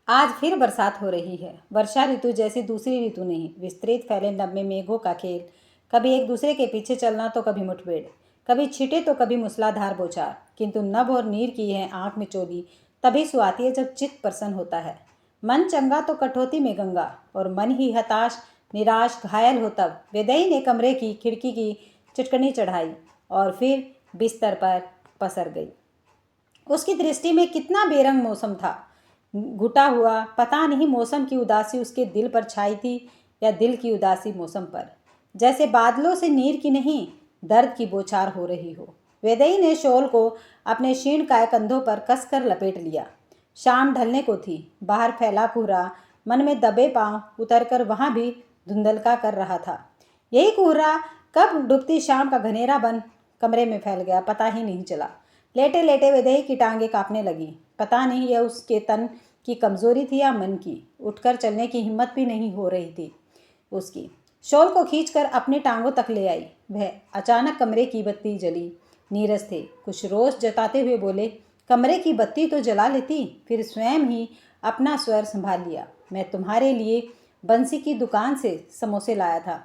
आज फिर बरसात हो रही है। वर्षा ऋतु जैसी दूसरी ऋतु नहीं, विस्तृत फैले नभ में मेघों का खेल। कभी एक दूसरे के पीछे चलना तो कभी मुठभेड़, कभी छींटे तो कभी मूसलाधार बौछार। किंतु नभ और नीर की है आंख में चोली तभी सुहाती है जब चित्त प्रसन्न होता है। मन चंगा तो कटौती में गंगा, और मन ही हताश निराश घायल हो तब वेदई ने कमरे की खिड़की की चिटकनी चढ़ाई और फिर बिस्तर पर पसर गई। उसकी दृष्टि में कितना बेरंग मौसम था, घुटा हुआ। पता नहीं मौसम की उदासी उसके दिल पर छाई थी या दिल की उदासी मौसम पर। जैसे बादलों से नीर की नहीं, दर्द की बौछार हो रही हो। वेदई ने शॉल को अपने क्षीणकाय कंधों पर कसकर लपेट लिया। शाम ढलने को थी। बाहर फैला कोहरा मन में दबे पांव उतरकर वहां भी धुंधलका कर रहा था। यही कोहरा कब डूबती शाम का घनेरा बन कमरे में फैल गया, पता ही नहीं चला। लेटे लेटे वेदई की टांगें कांपने लगी। पता नहीं यह उसके तन की कमजोरी थी या मन की। उठकर चलने की हिम्मत भी नहीं हो रही थी उसकी। शॉल को खींचकर अपनी टांगों तक ले आई वह। अचानक कमरे की बत्ती जली। नीरज थे। कुछ रोष जताते हुए बोले, कमरे की बत्ती तो जला लेती। फिर स्वयं ही अपना स्वर संभाल लिया। मैं तुम्हारे लिए बंसी की दुकान से समोसे लाया था,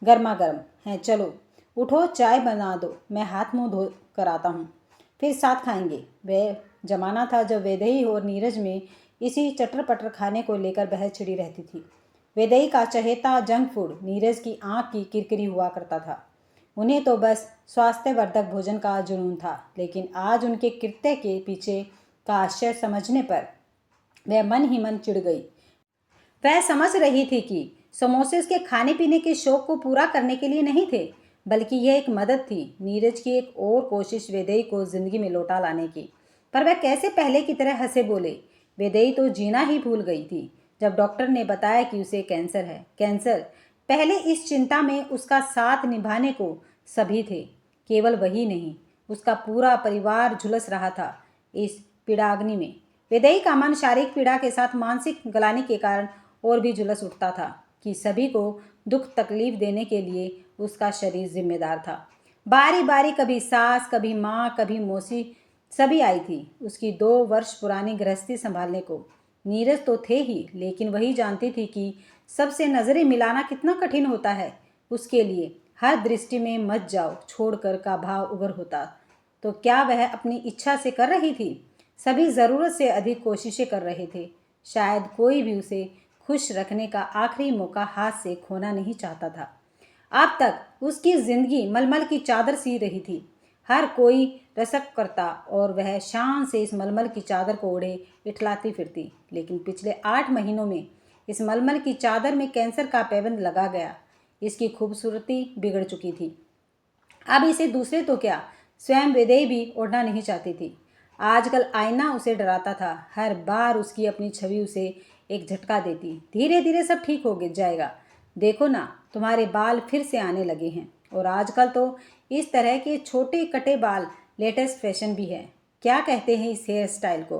गर्मा गर्म हैं। चलो उठो, चाय बना दो, मैं हाथ मुंह धो कर आता हूँ, फिर साथ खाएंगे। वह जमाना था जब वेदई और नीरज में इसी चटर पटर खाने को लेकर बहस छिड़ी रहती थी। वेदई का चहेता जंक फूड नीरज की आंख की किरकिरी हुआ करता था। उन्हें तो बस स्वास्थ्यवर्धक भोजन का जुनून था, लेकिन आज उनके कृत्य के पीछे का आश्चर्य समझने पर वह मन ही मन चिढ़ गई। वह समझ रही थी कि समोसे उसके खाने पीने के शौक को पूरा करने के लिए नहीं थे, बल्कि यह एक मदद थी, नीरज की एक और कोशिश वेदई को जिंदगी में लौटा लाने की। पर वह कैसे पहले की तरह हंसे बोले। वेदई तो जीना ही भूल गई थी जब डॉक्टर ने बताया कि उसे कैंसर है। कैंसर। पहले इस चिंता में उसका साथ निभाने को सभी थे। केवल वही नहीं, उसका पूरा परिवार झुलस रहा था इस पीड़ाग्नि में। वेदई का मन शारीरिक पीड़ा के साथ मानसिक गलानी के कारण और भी झुलस उठता था कि सभी को दुख तकलीफ देने के लिए उसका शरीर जिम्मेदार था। बारी बारी कभी सास, कभी माँ, कभी मौसी, सभी आई थी उसकी 2 वर्ष पुरानी गृहस्थी संभालने को। नीरज तो थे ही, लेकिन वही जानती थी कि सबसे नजरें मिलाना कितना कठिन होता है उसके लिए। हर दृष्टि में मत जाओ छोड़कर का भाव उगर होता तो क्या वह अपनी इच्छा से कर रही थी? सभी ज़रूरत से अधिक कोशिशें कर रहे थे। शायद कोई भी उसे खुश रखने का आखिरी मौका हाथ से खोना नहीं चाहता था। अब तक उसकी जिंदगी मलमल की चादर सी रही थी। हर कोई रसक करता और वह शान से इस मलमल की चादर को ओढ़े इठलाती फिरती। लेकिन पिछले 8 महीनों में इस मलमल की चादर में कैंसर का पैबंद लगा गया। इसकी खूबसूरती बिगड़ चुकी थी। अब इसे दूसरे तो क्या, स्वयं वेदई भी ओढ़ना नहीं चाहती थी। आजकल आईना उसे डराता था। हर बार उसकी अपनी छवि उसे एक झटका देती। धीरे धीरे सब ठीक हो जाएगा। देखो ना, तुम्हारे बाल फिर से आने लगे हैं। और आजकल तो इस तरह के छोटे कटे बाल लेटेस्ट फैशन भी है। क्या कहते हैं इस हेयर स्टाइल को?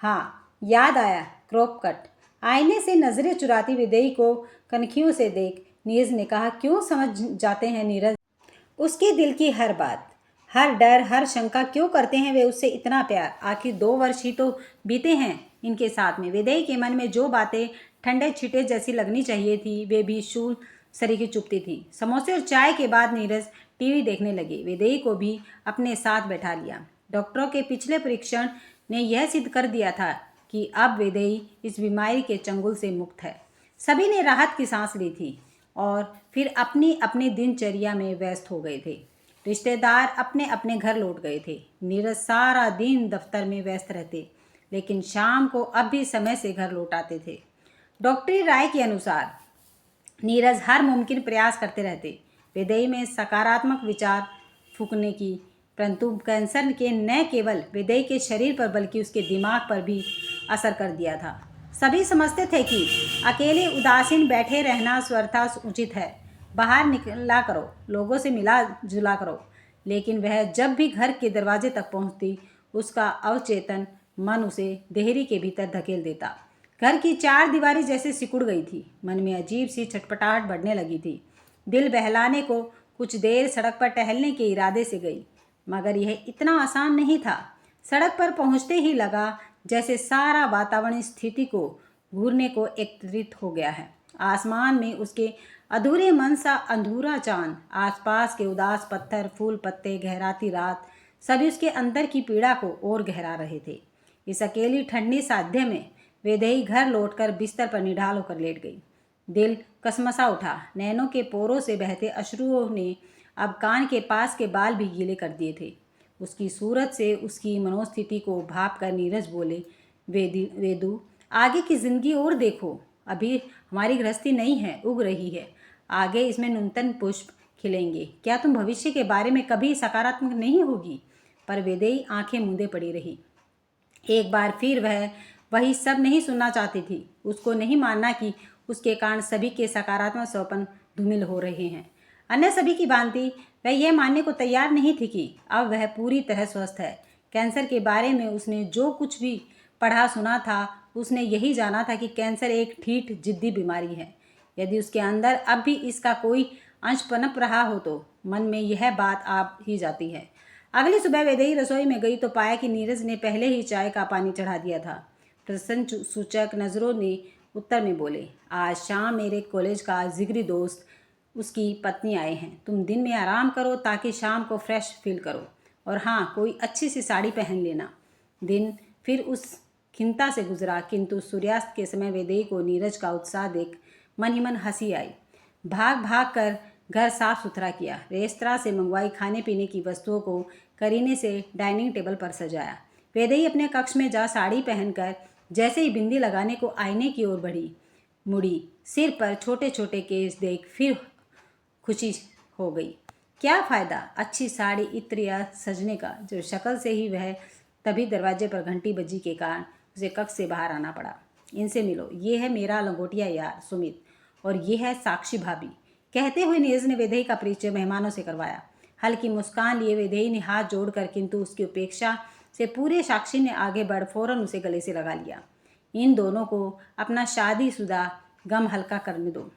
हाँ, याद आया, क्रॉप कट। आईने से नजरें चुराती विदेही को कनखियों से देख नीरज ने कहा, क्यों समझ जाते हैं नीरज उसके दिल की हर बात, हर डर, हर शंका क्यों करते हैं वे उससे इतना प्यार? आखिर 2 वर्ष ही तो बीते हैं इनके साथ में। वेदई के मन में जो बातें ठंडे छिटे जैसी लगनी चाहिए थी, वे भी शूल सरीखी चुपती थी। समोसे और चाय के बाद नीरज टीवी देखने लगे। वेदई को भी अपने साथ बैठा लिया। डॉक्टरों के पिछले परीक्षण ने यह सिद्ध कर दिया था कि अब वेदई इस बीमारी के चंगुल से मुक्त है। सभी ने राहत की सांस ली थी और फिर अपनी अपनी दिनचर्या में व्यस्त हो गए थे। रिश्तेदार अपने अपने घर लौट गए थे। नीरज सारा दिन दफ्तर में व्यस्त रहते, लेकिन शाम को अब भी समय से घर लौट आते थे। डॉक्टरी राय के अनुसार नीरज हर मुमकिन प्रयास करते रहते वेदई में सकारात्मक विचार फूकने की, परंतु कैंसर के न केवल वेदई के शरीर पर बल्कि उसके दिमाग पर भी असर कर दिया था। सभी समझते थे कि अकेले उदासीन बैठे रहना स्वर्थता उचित है। बाहर निकला करो, लोगों से मिला जुला करो। लेकिन वह जब भी घर के दरवाजे तक पहुंचती, उसका अवचेतन मन उसे देहरी के भीतर धकेल देता। घर की 4 दीवारी जैसे सिकुड़ गई थी। मन में अजीब सी छटपटाहट बढ़ने लगी थी। दिल बहलाने को कुछ देर सड़क पर टहलने के इरादे से गई, मगर यह इतना आसान नहीं था। सड़क पर पहुंचते ही लगा जैसे सारा वातावरण स्थिति को घूरने को एकत्रित हो गया है। आसमान में उसके अधूरे मन सा अधूरा चांद, आसपास के उदास पत्थर, फूल, पत्ते, गहराती रात, सभी उसके अंदर की पीड़ा को और गहरा रहे थे। इस अकेली ठंडी साध्य में वैदेही घर लौटकर बिस्तर पर निढाल होकर लेट गई। दिल कसमसा उठा। नैनों के पोरों से बहते अश्रुओं ने अब कान के पास के बाल भी गीले कर दिए थे। उसकी सूरत से उसकी मनोस्थिति को भाप कर नीरज बोले, वेदू, आगे की जिंदगी और देखो। अभी हमारी गृहस्थी नहीं है, उग रही है। आगे इसमें नूतन पुष्प खिलेंगे। क्या तुम भविष्य के बारे में कभी सकारात्मक नहीं होगी? पर वेदेई आंखें मूंदे पड़ी रही। एक बार फिर वह वही सब नहीं सुनना चाहती थी। उसको नहीं मानना कि उसके कारण सभी के सकारात्मक सपन धूमिल हो रहे हैं। अन्य सभी की भांति वह यह मानने को तैयार नहीं थी कि अब वह पूरी तरह स्वस्थ है। कैंसर के बारे में उसने जो कुछ भी पढ़ा सुना था, उसने यही जाना था कि कैंसर एक ठीठ जिद्दी बीमारी है। यदि उसके अंदर अब भी इसका कोई अंश पनप रहा हो तो मन में यह बात आ ही जाती है। अगली सुबह वैदेही रसोई में गई तो पाया कि नीरज ने पहले ही चाय का पानी चढ़ा दिया था। प्रसन्न सूचक नजरों ने उत्तर में बोले, आज शाम मेरे कॉलेज का जिगरी दोस्त उसकी पत्नी आए हैं। तुम दिन में आराम करो ताकि शाम को फ्रेश फील करो। और हाँ, कोई अच्छी सी साड़ी पहन लेना। दिन फिर उस खिंता से गुजरा, किंतु सूर्यास्त के समय वैदेही को नीरज का उत्साह देख मन ही मन हंसी आई। भाग भाग कर घर साफ सुथरा किया। रेस्तरां से मंगवाई खाने पीने की वस्तुओं को करीने से डाइनिंग टेबल पर सजाया। वैदेही अपने कक्ष में जा साड़ी पहनकर जैसे ही बिंदी लगाने को आईने की ओर बढ़ी, मुड़ी, सिर पर छोटे छोटे केस देख फिर खुशी हो गई। क्या फ़ायदा अच्छी साड़ी, इत्र या सजने का, जो शक्ल से ही वह तभी दरवाजे पर घंटी बजी के कारण उसे कक्ष से बाहर आना पड़ा। इनसे मिलो, ये है मेरा लंगोटिया यार सुमित, और ये है साक्षी भाभी। कहते हुए नीरज ने वैदेही का परिचय मेहमानों से करवाया। हल्की मुस्कान लिए वैदेही ने हाथ जोड़कर, किंतु उसकी उपेक्षा से पूरे साक्षी ने आगे बढ़ फौरन उसे गले से लगा लिया। इन दोनों को अपना शादीशुदा गम हल्का करने दो,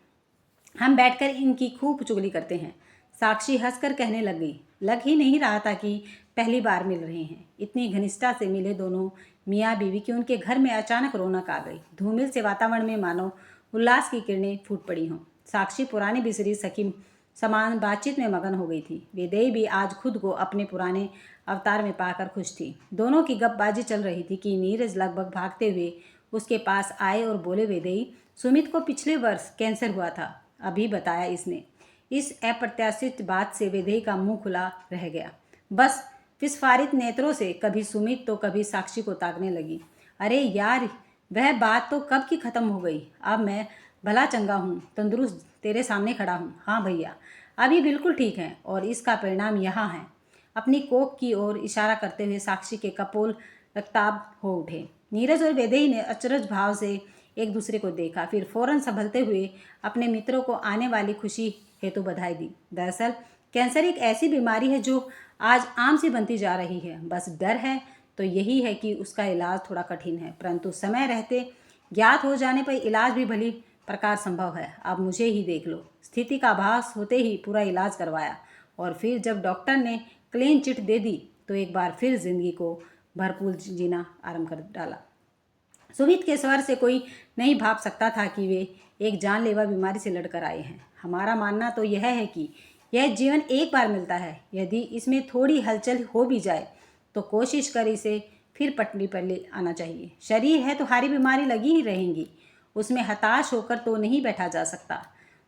हम बैठकर इनकी खूब चुगली करते हैं। साक्षी हंसकर कहने लग गई। लग ही नहीं रहा था कि पहली बार मिल रहे हैं। इतनी घनिष्ठता से मिले दोनों मियाँ बीवी कि उनके घर में अचानक रौनक आ गई। धूमिल से वातावरण में मानो उल्लास की किरणें फूट पड़ी हों। साक्षी पुरानी बिसरी सखी समान बातचीत में मगन हो गई थी। वैदेही भी आज खुद को अपने पुराने अवतार में पाकर खुश थी। दोनों की गपबाजी चल रही थी कि नीरज लगभग भागते हुए उसके पास आए और बोले, वैदेही, सुमित को पिछले वर्ष कैंसर हुआ था, अभी बताया इसने। इस अप्रत्याशित बात से वैदेही का मुंह खुला रह गया। बस विस्फारित नेत्रों से कभी सुमित तो कभी साक्षी को ताकने लगी। अरे यार, वह बात तो कब की खत्म हो गई। अब मैं भला चंगा हूँ, तंदुरुस्त तेरे सामने खड़ा हूँ। हाँ भैया, अभी बिल्कुल ठीक है, और इसका परिणाम यहाँ है। अपनी कोख की ओर इशारा करते हुए साक्षी के कपोल रक्ताब हो उठे। नीरज और वैदेही ने अचरज भाव से एक दूसरे को देखा, फिर फौरन संभलते हुए अपने मित्रों को आने वाली खुशी हेतु बधाई दी। दरअसल कैंसर एक ऐसी बीमारी है जो आज आम सी बनती जा रही है। बस डर है तो यही है कि उसका इलाज थोड़ा कठिन है, परंतु समय रहते ज्ञात हो जाने पर इलाज भी भली प्रकार संभव है। अब मुझे ही देख लो, स्थिति का आभास होते ही पूरा इलाज करवाया, और फिर जब डॉक्टर ने क्लीन चिट दे दी तो एक बार फिर जिंदगी को भरपूर जीना आरंभ कर डाला। सुमित के स्वर से कोई नहीं भाप सकता था कि वे एक जानलेवा बीमारी से लड़कर आए हैं। हमारा मानना तो यह है कि यह जीवन एक बार मिलता है। यदि इसमें थोड़ी हलचल हो भी जाए तो कोशिश कर इसे फिर पटरी पर ले आना चाहिए। शरीर है तो हारी बीमारी लगी ही रहेंगी, उसमें हताश होकर तो नहीं बैठा जा सकता।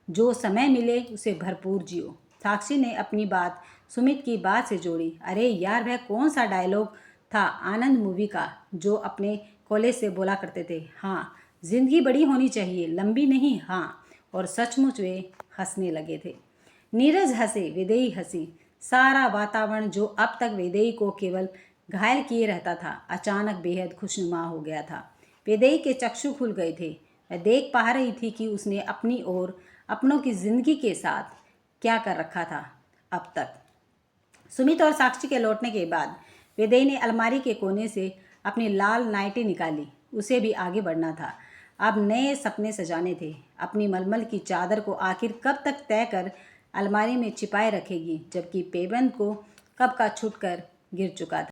जो समय मिले उसे भरपूर जियो। साक्षी ने अपनी बात सुमित की बात से जोड़ी। अरे यार, वह कौन सा डायलॉग था आनंद मूवी का जो अपने कॉलेज से बोला करते थे? हाँ, जिंदगी बड़ी होनी चाहिए, लंबी नहीं। हाँ, और सचमुच वे हंसने लगे थे। नीरज हंसे, वैदेही हंसी। सारा वातावरण जो अब तक वैदेही को केवल घायल किए रहता था, अचानक बेहद खुशनुमा हो गया था। वैदेही के चक्षु खुल गए थे। वह देख पा रही थी कि उसने अपनी और अपनों की जिंदगी के साथ क्या कर रखा था अब तक। सुमित और साक्षी के लौटने के बाद वैदेही ने अलमारी के कोने से अपनी लाल नाइटी निकाली। उसे भी आगे बढ़ना था। अब नए सपने सजाने थे। अपनी मलमल की चादर को आखिर कब तक तय कर अलमारी में छिपाए रखेगी, जबकि पेबंद को कब का छूट कर गिर चुका था।